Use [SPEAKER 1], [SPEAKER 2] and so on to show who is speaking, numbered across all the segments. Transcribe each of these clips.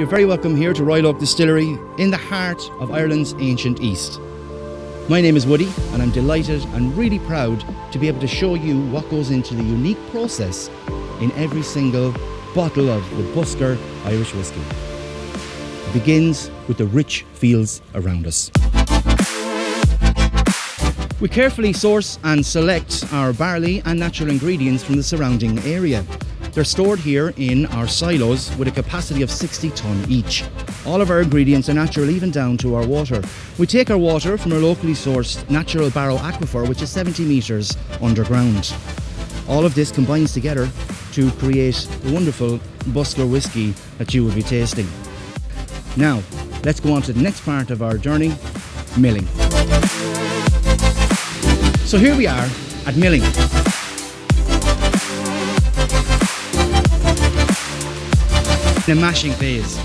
[SPEAKER 1] You're very welcome here to Royal Oak Distillery in the heart of Ireland's ancient East. My name is Woody and I'm delighted and really proud to be able to show you what goes into the unique process in every single bottle of the Busker Irish whiskey. It begins with the rich fields around us. We carefully source and select our barley and natural ingredients from the surrounding area. They're stored here in our silos with a capacity of 60 tonne each. All of our ingredients are natural, even down to our water. We take our water from a locally sourced natural Barrow aquifer, which is 70 metres underground. All of this combines together to create the wonderful Busker whiskey that you will be tasting. Now, let's go on to the next part of our journey, milling. So here we are at milling. The mashing phase.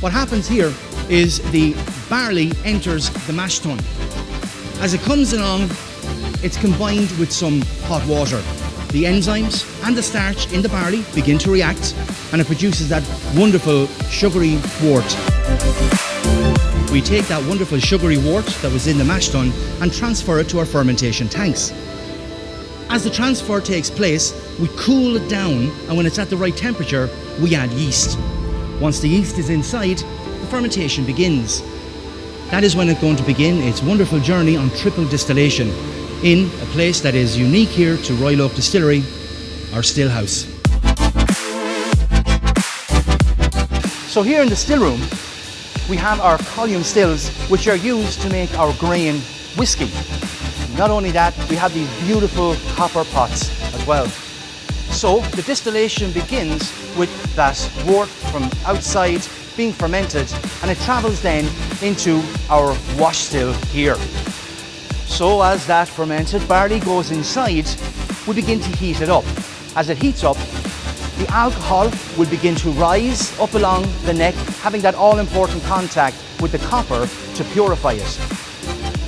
[SPEAKER 1] What happens here is the barley enters the mash tun. As it comes along, it's combined with some hot water. The enzymes and the starch in the barley begin to react and it produces that wonderful sugary wort. We take that wonderful sugary wort that was in the mash tun and transfer it to our fermentation tanks. As the transfer takes place, we cool it down, and when it's at the right temperature, we add yeast. Once the yeast is inside, the fermentation begins. That is when it's going to begin its wonderful journey on triple distillation in a place that is unique here to Royal Oak Distillery, our still house. So here in the still room, we have our column stills, which are used to make our grain whiskey. Not only that, we have these beautiful copper pots as well. So the distillation begins with that wort from outside being fermented, and it travels then into our wash still here. So as that fermented barley goes inside, we begin to heat it up. As it heats up, the alcohol will begin to rise up along the neck, having that all-important contact with the copper to purify it.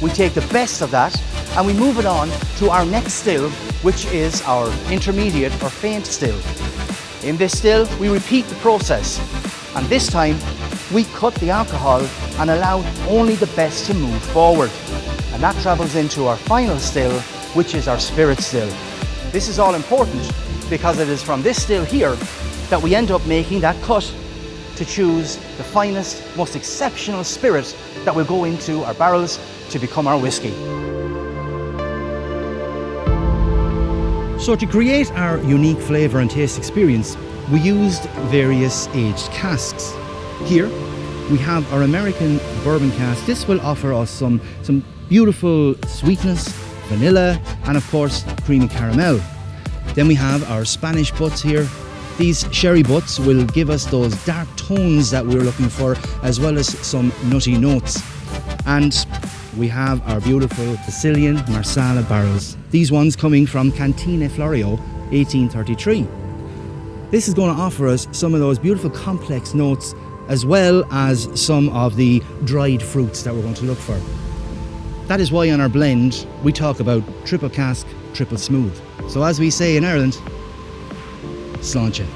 [SPEAKER 1] We take the best of that and we move it on to our next still, which is our intermediate or faint still. In this still, we repeat the process, and this time we cut the alcohol and allow only the best to move forward. And that travels into our final still, which is our spirit still. This is all important because it is from this still here that we end up making that cut to choose the finest, most exceptional spirit that will go into our barrels to become our whiskey. So to create our unique flavour and taste experience, we used various aged casks. Here we have our American bourbon cask. This will offer us some beautiful sweetness, vanilla, and of course creamy caramel. Then we have our Spanish butts here. These sherry butts will give us those dark tones that we're looking for, as well as some nutty notes. And we have our beautiful Sicilian Marsala barrels. These ones coming from Cantina Florio, 1833. This is going to offer us some of those beautiful complex notes, as well as some of the dried fruits that we're going to look for. That is why on our blend, we talk about triple cask, triple smooth. So as we say in Ireland, sláinte.